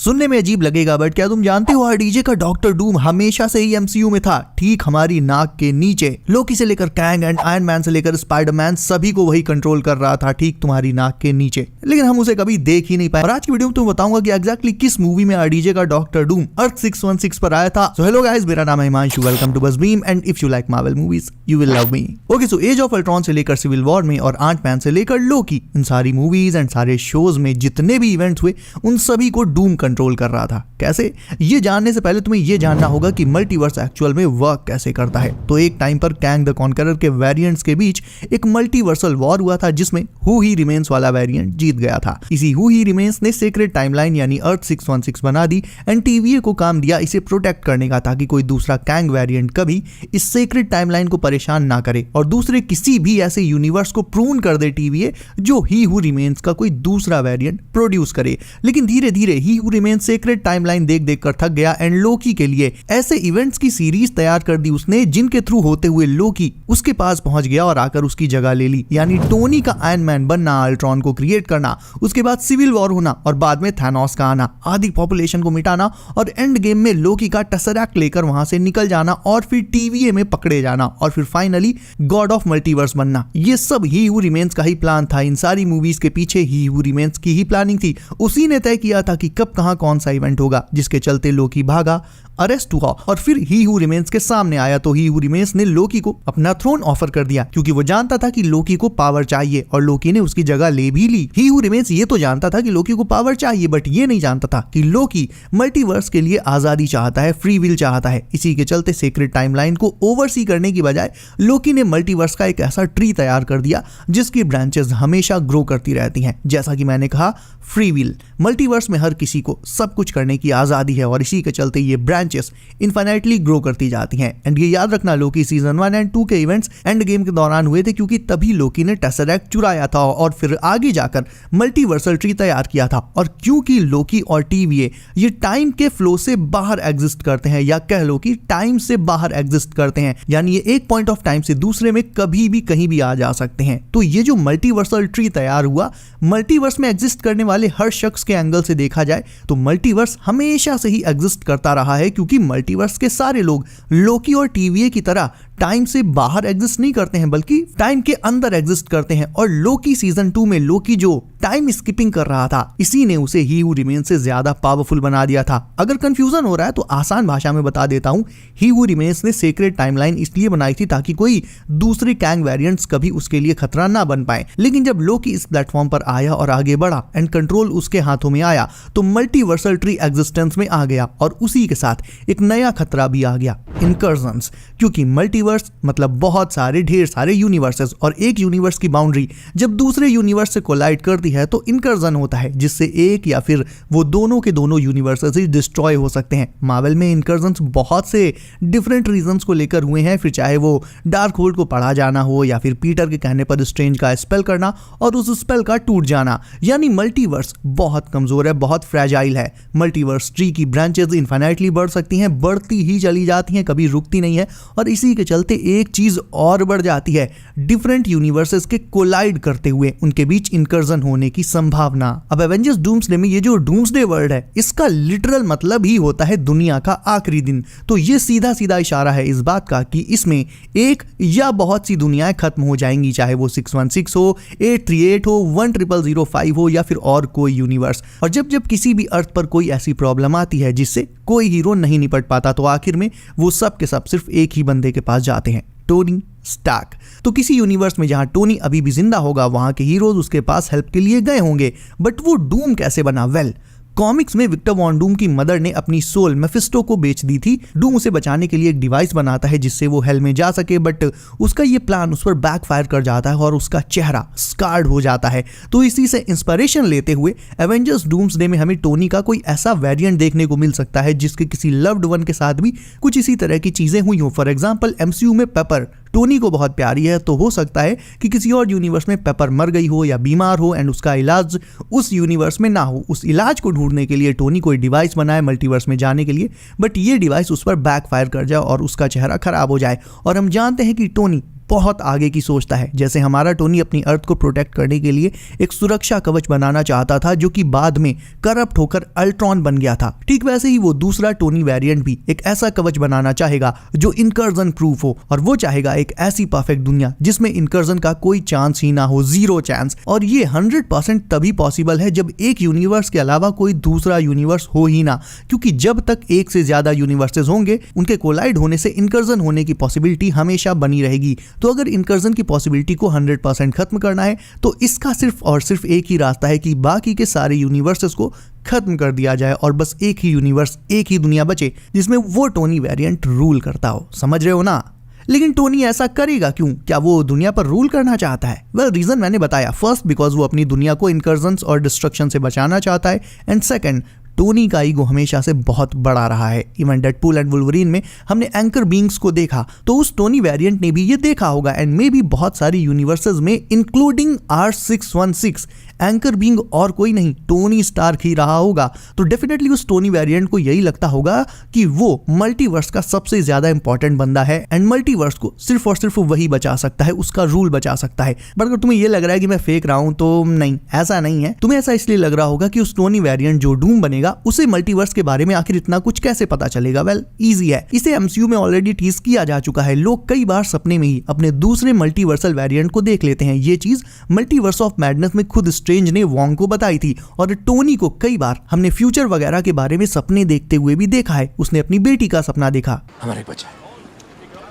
सुनने में अजीब लगेगा बट क्या तुम जानते हो आरडीजे का डॉक्टर डूम हमेशा से ही एमसीयू में था, ठीक हमारी नाक के नीचे। लोकी से लेकर कैंग एंड आयरन मैन से लेकर स्पाइडरमैन सभी को वही कंट्रोल कर रहा था, ठीक तुम्हारी नाक के नीचे, लेकिन हम उसे कभी देख ही नहीं पाए। और आज की वीडियो में तुम्हें बताऊंगा कि एग्जैक्टली किस मूवी में आरडीजे का डॉक्टर डूम अर्थ 616 पर आया था। सो हेलो गाइस, मेरा नाम है Himanshu, welcome to Buzzmeme and if you like Marvel movies you will love me. Okay, so age of Ultron से लेकर सिविल वॉर में और आंट मैन से लेकर लोकी, इन सारी मूवीज एंड सारे शोज में जितने भी इवेंट्स हुए उन सभी को डूम कंट्रोल कर रहा था। कैसे? ये जानने से पहले तुम्हें ये जानना होगा कि मल्टीवर्स एक्चुअल में वर्क कैसे करता है। तो एक टाइम पर कैंग द कॉन्करर के वेरिएंट्स के बीच एक मल्टीवर्सल वॉर हुआ था जिसमें हु ही रिमेन्स वाला वेरिएंट जीत गया था। इसी हु ही रिमेन्स ने सीक्रेट टाइमलाइन यानी अर्थ 616 बना दी एंड टीवीए को काम दिया इसे प्रोटेक्ट करने का, ताकि कोई दूसरा कैंग वेरिएंट कभी इस सीक्रेट टाइमलाइन को परेशान ना करे और दूसरे किसी भी ऐसे यूनिवर्स को प्रून कर दे टीवीए जो ही हु रिमेन्स का कोई दूसरा वेरिएंट प्रोड्यूस करे। लेकिन धीरे धीरे he who remains secret timeline देख देख कर थक गया एंड लोकी के लिए ऐसे इवेंट्स की सीरीज तैयार कर दी उसने जिनके थ्रू होते हुए लोकी उसके पास पहुंच गया और आकर उसकी जगह ले ली। यानी टोनी का आयरन मैन बनना, अल्ट्रॉन को क्रिएट करना, उसके बाद सिविल वॉर होना और बाद में थैनोस का आना, आधी पॉपुलेशन को मिटाना और एंड गेम में लोकी का टेसरैक्ट लेकर वहां से निकल जाना और फिर टीवीए में पकड़े जाना और फिर फाइनली गॉड ऑफ मल्टीवर्स बनना। ये सब ही हु रिमेन्स का ही प्लान था। इन सारी मूवीज के पीछे ही हु रिमेन्स की ही प्लानिंग थी। उसी ने तय किया था कि कब कहां कौन सा इवेंट होगा, जिसके चलते लोकी भागा, अरेस्ट हुआ और फिर ही हु रिमेन्स के सामने आया। तो ही हु रिमेन्स ने लोकी को अपना थ्रोन ऑफर कर दिया क्योंकि वो जानता था कि लोकी को पावर चाहिए और लोकी ने उसकी जगह ले भी ली। ही हु रिमेन्स ये तो जानता था कि लोकी को पावर चाहिए बट ये नहीं जानता था कि लोकी मल्टीवर्स के लिए आजादी चाहता है, फ्री विल चाहता है। इसी के चलते सीक्रेट टाइमलाइन को ओवरसी करने की बजाय लोकी ने मल्टीवर्स का एक ऐसा ट्री तैयार कर दिया जिसकी ब्रांचेस हमेशा ग्रो करती रहती हैं। जैसा कि मैंने कहा, फ्री विल। मल्टीवर्स में हर किसी को सब कुछ करने की आजादी है और इसी के चलते ये ब्रांचेस इनफाइनाइटली ग्रो करती जाती हैं। एंड ये याद रखना, लोकी सीजन 1 एंड 2 के इवेंट्स एंड गेम के दौरान हुए थे क्योंकि तभी लोकी ने टेसरैक्ट चुराया था और फिर आगे जाकर मल्टीवर्सल ट्री तैयार किया था। और क्योंकि लोकी और टीवीए ये टाइम के फ्लो से बाहर एग्जिस्ट करते हैं या कह लो कि टाइम से बाहर एग्जिस्ट करते हैं, यानी ये एक पॉइंट ऑफ टाइम से दूसरे में कभी भी कहीं भी आ जा सकते हैं। तो ये जो मल्टीवर्सल ट्री तैयार हुआ, मल्टीवर्स में एग्जिस्ट करने वाले हर शख्स के एंगल से देखा जाए तो मल्टीवर्स हमेशा से ही एग्जिस्ट करता रहा है क्योंकि मल्टीवर्स के सारे लोग लोकी और टीवीए की तरह टाइम से बाहर एग्जिस्ट नहीं करते हैं बल्कि टाइम के अंदर एग्जिस्ट करते हैं। और लोकी सीजन 2 में लोकी जो टाइम स्किपिंग कर रहा था, इसी ने उसे ही हु रिमेन्स से ज्यादा पावरफुल बना दिया था। अगर कंफ्यूजन हो रहा है तो आसान भाषा में बता देता हूं, ही हु रिमेन्स ने सीक्रेट टाइमलाइन इसलिए बनाई थी ताकि कोई दूसरे कैंग वेरिएंट्स कभी उसके लिए खतरा ना बन पाए। लेकिन जब लोकी इस प्लेटफॉर्म पर आया और आगे बढ़ा एंड कंट्रोल उसके हाथों में आया तो मल्टीवर्सल ट्री एग्जिस्टेंस में आ गया और उसी के साथ एक नया खतरा भी आ गया, इनकर्जन्स। क्योंकि मल्टीवर्स मतलब बहुत सारे ढेर सारे यूनिवर्सेस और एक यूनिवर्स की बाउंड्री जब दूसरे यूनिवर्स से कोलाइड करती है तो इनकर्जन होता है जिससे एक या फिर वो दोनों के दोनों यूनिवर्सेस ही डिस्ट्रॉय हो सकते हैं। मार्वल में इनकर्जन्स बहुत से डिफरेंट रीजंस को लेकर हुए हैं, फिर चाहे वो डार्क होल्ड को पढ़ा जाना हो या फिर पीटर के कहने पर स्ट्रेंज का स्पेल करना और उस स्पेल का टूट जाना। यानी मल्टीवर्स बहुत कमजोर है, बहुत फ्रेजाइल है। मल्टीवर्स ट्री की ब्रांचेस इनफाइनाइटली बढ़ सकती हैं, बढ़ती ही चली जाती हैं, कभी रुकती नहीं है। और इसी के चलते एक चीज और बढ़ जाती है, डिफरेंट यूनिवर्सेस के कोलाइड करते हुए उनके बीच इनकर्जन होने की संभावना। अब एवेंजर्स डूम्सडे में ये जो डूम्सडे वर्ड है इसका लिटरल मतलब ही होता है दुनिया का आखिरी दिन। तो ये सीधा सीधा इशारा है इस बात का कि इसमें एक या बहुत सी दुनियाएं खत्म हो जाएंगी, चाहे वो 616 हो, 838 हो, 10005 हो या फिर और कोई यूनिवर्स। और जब जब किसी भी अर्थ पर कोई ऐसी प्रॉब्लम आती है जिससे कोई हीरो नहीं निपट पाता तो आखिर में वो सब के सब सिर्फ एक ही बंदे के पास जाते हैं, टोनी स्टार्क। तो किसी यूनिवर्स में जहां टोनी अभी भी जिंदा होगा वहां के हीरोज उसके पास हेल्प के लिए गए होंगे। बट वो डूम कैसे बना? वेल, कॉमिक्स में विक्टर वॉन डूम की मदर ने अपनी सोल मेफिस्टो को बेच दी थी। डूम उसे बचाने के लिए एक डिवाइस बनाता है जिससे वो हेल में जा सके, बट उसका ये प्लान उस पर बैकफायर कर जाता है और उसका चेहरा स्कार्ड हो जाता है। तो इसी से इंस्पिरेशन लेते हुए एवेंजर्स डूम्सडे में हमें टोनी का कोई ऐसा वेरिएंट देखने को मिल सकता है जिसके किसी लव्ड वन के साथ भी कुछ इसी तरह की चीजें हुई हो। फॉर एग्जाम्पल, एमसीयू में पेपर टोनी को बहुत प्यारी है, तो हो सकता है कि किसी और यूनिवर्स में पेपर मर गई हो या बीमार हो एंड उसका इलाज उस यूनिवर्स में ना हो। उस इलाज को ढूंढने के लिए टोनी कोई डिवाइस बनाए मल्टीवर्स में जाने के लिए, बट ये डिवाइस उस पर बैकफायर कर जाए और उसका चेहरा खराब हो जाए। और हम जानते हैं कि टोनी बहुत आगे की सोचता है। जैसे हमारा टोनी अपनी अर्थ को प्रोटेक्ट करने के लिए एक सुरक्षा कवच बनाना चाहता था जो कि बाद में करप्ट होकर अल्ट्रॉन बन गया था, ठीक वैसे ही वो दूसरा टोनी वेरिएंट भी एक ऐसा कवच बनाना चाहेगा जो इनकर्जन प्रूफ हो, और वो चाहेगा एक ऐसी परफेक्ट दुनिया जिसमें इनकर्जन का कोई चांस ही ना हो, 0 चांस। और ये 100% तभी पॉसिबल है जब एक यूनिवर्स के अलावा कोई दूसरा यूनिवर्स हो ही ना, क्योंकि जब तक एक से ज्यादा यूनिवर्सेस होंगे उनके कोलाइड होने से इनकर्जन होने की पॉसिबिलिटी हमेशा बनी रहेगी। तो अगर इनकर्जन की पॉसिबिलिटी को 100% खत्म करना है तो इसका सिर्फ और सिर्फ एक ही रास्ता है कि बाकी के सारे यूनिवर्सेस को खत्म कर दिया जाए और बस एक ही यूनिवर्स, एक ही दुनिया बचे जिसमें वो टोनी वेरिएंट रूल करता हो। समझ रहे हो ना? लेकिन टोनी ऐसा करेगा क्यों? क्या वो दुनिया पर रूल करना चाहता है? वेल, रीजन मैंने बताया। फर्स्ट, बिकॉज वो अपनी दुनिया को इनकर्जन्स और डिस्ट्रक्शन से बचाना चाहता है, एंड सेकंड, टोनी का ईगो हमेशा से बहुत बड़ा रहा है। इवन डेडपूल एंड वुल्वरीन में हमने एंकर बीइंग्स को देखा, तो उस टोनी वेरिएंट ने भी ये देखा होगा, एंड मे भी बहुत सारी यूनिवर्सेस में इंक्लूडिंग R616 एंकर बीइंग और कोई नहीं, टोनी स्टार्क ही रहा होगा। तो डेफिनेटली उस टोनी वेरिएंट को यही लगता होगा कि वो मल्टीवर्स का सबसे ज्यादा इंपॉर्टेंट बंदा है एंड मल्टीवर्स को सिर्फ और सिर्फ वही बचा सकता है, उसका रूल बचा सकता है। बट अगर तुम्हें ये लग रहा है कि मैं फेक रहा हूं तो नहीं, ऐसा नहीं है। तुम्हें ऐसा इसलिए लग रहा होगा कि उस टोनी वेरिएंट जो डूम बनेगा उसे मल्टीवर्स के बारे में आखिर इतना कुछ कैसे पता चलेगा? वेल, इजी है। इसे एमसीयू में ऑलरेडी टीज किया जा चुका है। लोग कई बार सपने में ही अपने दूसरे मल्टीवर्सल वेरिएंट को देख लेते हैं। ये चीज मल्टीवर्स ऑफ मैडनेस में खुद स्ट्रेंज ने वोंग को बताई थी, और टोनी को कई बार हमने फ्यूचर वगैरह के बारे में सपने देखते हुए भी देखा है। उसने अपनी बेटी का सपना देखा। हमारा एक बच्चा,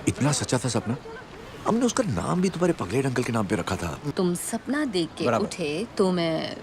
इतना सच्चा था सपना, हमने उसका नाम भी तुम्हारे पगलेट अंकल के नाम पे रखा था। तुम सपना देख के उठे तो मैं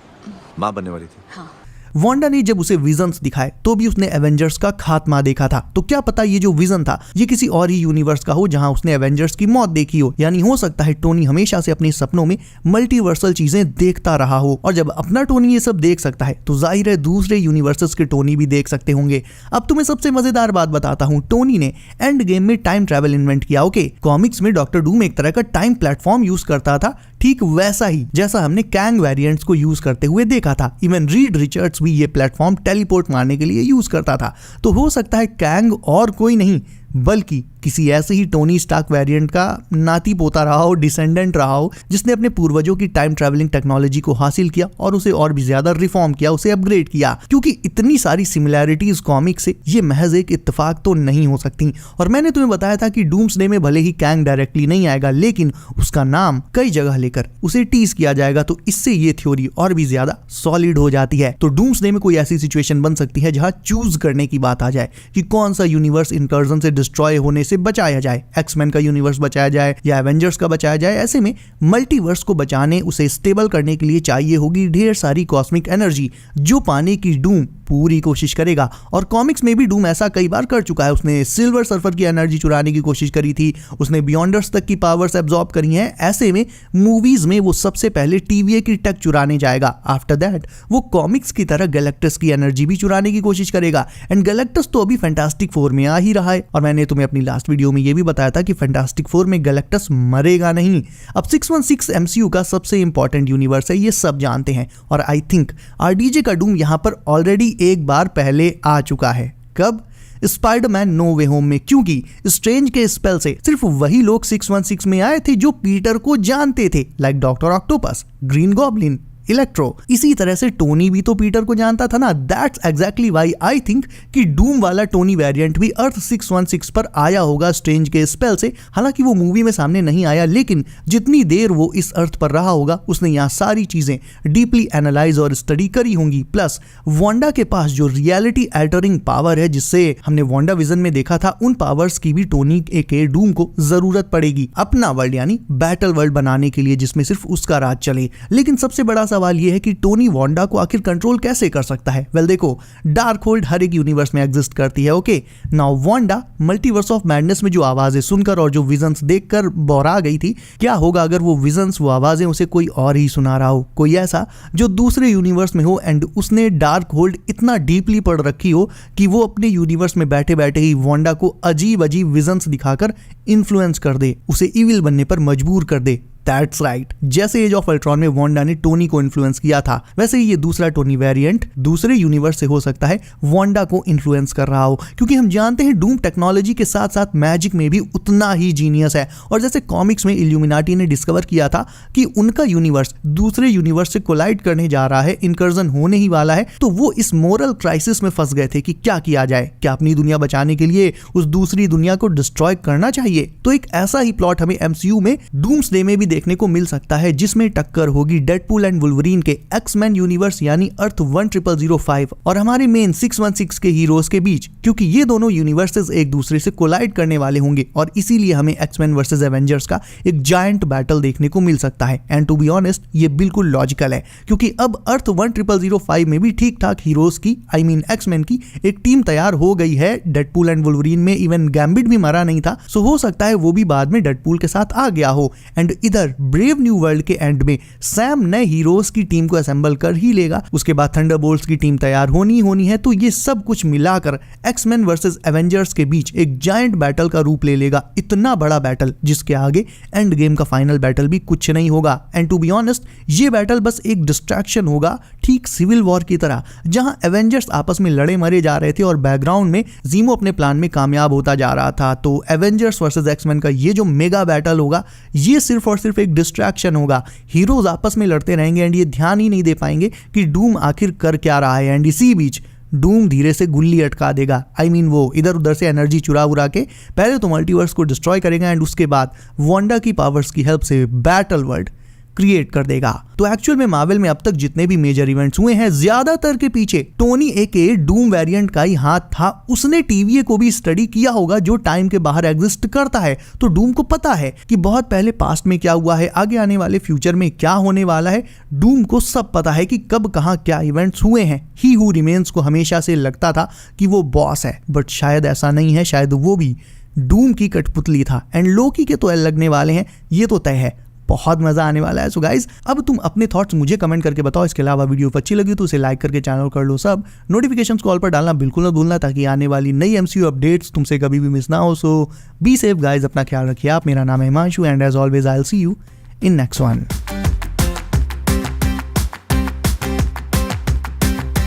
माँ बनने वाली थी। हाँ। वांडा ने जब उसे विजन्स दिखाए तो भी उसने एवेंजर्स का खात्मा देखा था। तो क्या पता ये जो विजन था ये किसी और ही यूनिवर्स का हो जहां उसने एवेंजर्स की मौत देखी हो। यानी हो सकता है टोनी हमेशा से अपने सपनों में मल्टीवर्सल चीजें देखता रहा हो, और जब अपना टोनी ये सब देख सकता है तो जाहिर है दूसरे यूनिवर्सेस के टोनी भी देख सकते होंगे। अब तुम्हें सबसे मजेदार बात बताता हूँ, टोनी ने एंड गेम में टाइम ट्रैवल इन्वेंट किया। ओके, कॉमिक्स में डॉक्टर डूम एक तरह का टाइम प्लेटफॉर्म यूज करता था, ठीक वैसा ही जैसा हमने कैंग वेरिएंट्स को यूज करते हुए देखा था। इवन रीड रिचर्ड्स भी ये प्लेटफॉर्म टेलीपोर्ट मारने के लिए यूज करता था। तो हो सकता है कैंग और कोई नहीं बल्कि किसी ऐसे ही टोनी स्टार्क वेरिएंट का नाती पोता रहा हो, डिसेंडेंट रहा हो, जिसने अपने पूर्वजों की टाइम ट्रैवलिंग टेक्नोलॉजी को हासिल किया और उसे और भी ज्यादा रिफॉर्म किया, उसे अपग्रेड किया। क्योंकि इतनी सारी सिमिलैरिटीज कॉमिक से, ये महज एक इत्तेफाक तो नहीं हो सकती। और मैंने तुम्हें बताया था कि डूम्सडे में भले ही कैंग डायरेक्टली नहीं आएगा, लेकिन उसका नाम कई जगह लेकर उसे टीज किया जाएगा, तो इससे ये थ्योरी और भी ज्यादा सॉलिड हो जाती है। तो डूम्सडे में कोई ऐसी सिचुएशन बन सकती है जहां चूज करने की बात आ जाए कि कौन सा यूनिवर्स इनकर्जन से डिस्ट्रॉय होने से बचाया जाए, एक्समैन का यूनिवर्स बचाया जाए या एवेंजर्स का बचाया जाए। ऐसे में मल्टीवर्स को बचाने, उसे स्टेबल करने के लिए चाहिए होगी ढेर सारी कॉस्मिक एनर्जी, जो पाने की डूम पूरी कोशिश करेगा। और कॉमिक्स में भी डूम ऐसा कई बार कर चुका है। उसने सिल्वर सर्फर की एनर्जी चुराने की कोशिश करी थी, उसने बियॉन्डर्स तक की पावर्स एब्जॉर्ब करी हैं। ऐसे में मूवीज में वो सबसे पहले TVA की टेक चुराने जाएगा। आफ्टर दैट वो कॉमिक्स की तरह गैलेक्टस की एनर्जी भी चुराने की कोशिश करेगा। एंड गैलेक्टस तो अभी फैंटास्टिक फोर में आ ही रहा है, और मैंने तुम्हें अपनी लास्ट वीडियो में ये भी बताया था कि फैंटास्टिक फोर में गैलेक्टस मरेगा नहीं। अब 616 MCU का सबसे इंपॉर्टेंट यूनिवर्स है, ये सब जानते हैं, और आई थिंक RDJ का डूम यहां पर ऑलरेडी एक बार पहले आ चुका है। कब? स्पाइडरमैन नो वे होम में, क्योंकि स्ट्रेंज के स्पेल से सिर्फ वही लोग 616 में आए थे जो पीटर को जानते थे, like doctor octopus, green goblin, electro. इसी तरह से टोनी भी तो पीटर को जानता था ना। That's exactly why I think कि डूम वाला टोनी वेरिएंट भी अर्थ 616 पर आया होगा स्ट्रेंज के स्पेल से। हालांकि वो मूवी में सामने नहीं आया, लेकिन जितनी देर वो इस अर्थ पर रहा होगा उसने यहाँ सारी चीजें डीपली एनालाइज और स्टडी करी होंगी। प्लस वांडा के पास जो रियलिटी अल्टरिंग पावर है, जिससे हमने वांडा विजन में देखा था, उन पावर्स की भी टोनी के डूम को जरूरत पड़ेगी अपना वर्ल्ड यानी बैटल वर्ल्ड बनाने के लिए, जिसमें सिर्फ उसका राज चले। लेकिन सबसे बड़ा सवाल यह है कि टोनी वांडा को आखिर कंट्रोल कैसे कर सकता है? वेल देखो, डार्क होल्ड हर एक यूनिवर्स में एग्जिस्ट करती है। Okay, now Wanda multiverse of madness में जो आवाजें सुनकर और जो विजन्स देखकर बौरा गई थी, क्या होगा अगर वो विजन्स, वो आवाजें उसे कोई और ही सुना रहा हो, कोई ऐसा जो दूसरे यूनिवर्स में हो, एंड उसने डार्क होल्ड इतना डीपली पढ़ रखी हो कि वो अपने यूनिवर्स में बैठे बैठे ही वांडा को अजीब अजीब विजन्स दिखाकर इन्फ्लुएंस कर दे, उसे इविल बनने पर मजबूर कर दे। दैट्स राइट, जैसे एज ऑफ अल्ट्रॉन में वांडा ने टोनी को इन्फ्लुएंस किया था, वैसे ही ये दूसरा टोनी वेरिएंट दूसरे यूनिवर्स से हो सकता है वांडा को इन्फ्लुएंस कर रहा हो, क्योंकि हम जानते हैं डूम टेक्नोलॉजी के साथ साथ मैजिक में भी उतना ही जीनियस है। और जैसे कॉमिक्स में इल्यूमिनाटी ने डिस्कवर किया था कि उनका यूनिवर्स दूसरे यूनिवर्स से कोलाइड करने जा रहा है, इंकर्जन होने ही वाला है, तो वो इस मोरल क्राइसिस में फंस गए थे कि क्या किया जाए, क्या अपनी दुनिया बचाने के लिए उस दूसरी दुनिया को डिस्ट्रॉय करना चाहिए। तो एक ऐसा ही प्लॉट हमें एमसीयू में डूम्सडे में भी देखने को मिल सकता है, जिसमें टक्कर होगी डेडपूल एंड वुल्वरीन के एक्समैन यूनिवर्स यानी अर्थ 1005 और हमारे मेन 616 के हीरोज के बीच, क्योंकि ये दोनों यूनिवर्सेस एक दूसरे से कोलाइड करने वाले होंगे और इसीलिए हमें एक्समैन वर्सेस एवेंजर्स का एक जायंट बैटल देखने को मिल सकता है। एंड टू बी ऑनेस्ट ये बिल्कुल लॉजिकल है, क्योंकि अब अर्थ 1005 में भी ठीक ठाक हीरोज की एक्समैन की एक टीम तैयार हो गई है। डेडपूल एंड वुल्वरीन में इवन गैम्बिट भी मरा नहीं था, सो हो सकता है वो भी बाद में डेडपूल के साथ आ गया हो। एंड इधर ब्रेव न्यू वर्ल्ड के एंड में सैम नए हीरोज की टीम को असेंबल कर ही लेगा, उसके बाद थंडरबोल्ट्स की टीम तैयार होनी है। तो ये सब कुछ मिलाकर एक्समैन वर्सेस एवेंजर्स के बीच एक जायंट बैटल का रूप ले लेगा, इतना बड़ा बैटल जिसके आगे एंड गेम का फाइनल बैटल भी कुछ नहीं होगा। एंड टू बी ऑनेस्ट ये बैटल बस एक डिस्ट्रैक्शन होगा, ठीक सिविल वॉर की तरह, जहां एवेंजर्स आपस में लड़े मरे जा रहे थे और बैकग्राउंड में जीमो अपने प्लान में कामयाब होता जा रहा था। तो एवेंजर्स वर्सेस एक्समैन का ये जो मेगा बैटल होगा ये सिर्फ और सिर्फ एक डिस्ट्रैक्शन होगा। हीरोज आपस में लड़ते रहेंगे एंड ये ध्यान ही नहीं दे पाएंगे कि डूम आखिर कर क्या रहा है। एंड इसी बीच डूम धीरे से गुल्ली अटका देगा, वो इधर उधर से एनर्जी चुरा उरा के पहले तो मल्टीवर्स को डिस्ट्रॉय करेगा एंड उसके बाद वांडा की पावर्स की हेल्प से बैटल वर्ल्ड क्रिएट कर देगा। तो एक्चुअल में मार्वल में अब तक जितने भी मेजर इवेंट्स हुए हैं ज्यादातर के पीछे टोनी एके डूम वेरिएंट का ही हाथ था। उसने टीवीए को भी स्टडी किया होगा जो टाइम के बाहर एग्जिस्ट करता है, तो डूम को पता है कि बहुत पहले पास्ट में क्या हुआ है, आगे आने वाले फ्यूचर में क्या होने वाला है। डूम को सब पता है कि कब कहां क्या इवेंट्स हुए हैं। ही हू रिमेन्स को हमेशा से लगता था कि वो बॉस है, बट शायद ऐसा नहीं है, शायद वो भी डूम की कठपुतली था। एंड लोकी के तो एल लगने वाले हैं, ये तो तय है, बहुत मजा आने वाला है। सो गाइज अब तुम अपने थॉट्स मुझे कमेंट करके बताओ। इसके अलावा वीडियो अच्छी लगी तो उसे लाइक करके चैनल कर लो सब, नोटिफिकेशंस कॉल पर डालना बिल्कुल ना भूलना ताकि आने वाली नई एमसीयू अपडेट्स तुमसे कभी भी मिस ना हो। सो बी सेफ गाइज, अपना ख्याल रखिए आप। मेरा नाम है Himanshu and as always I will see you in next one.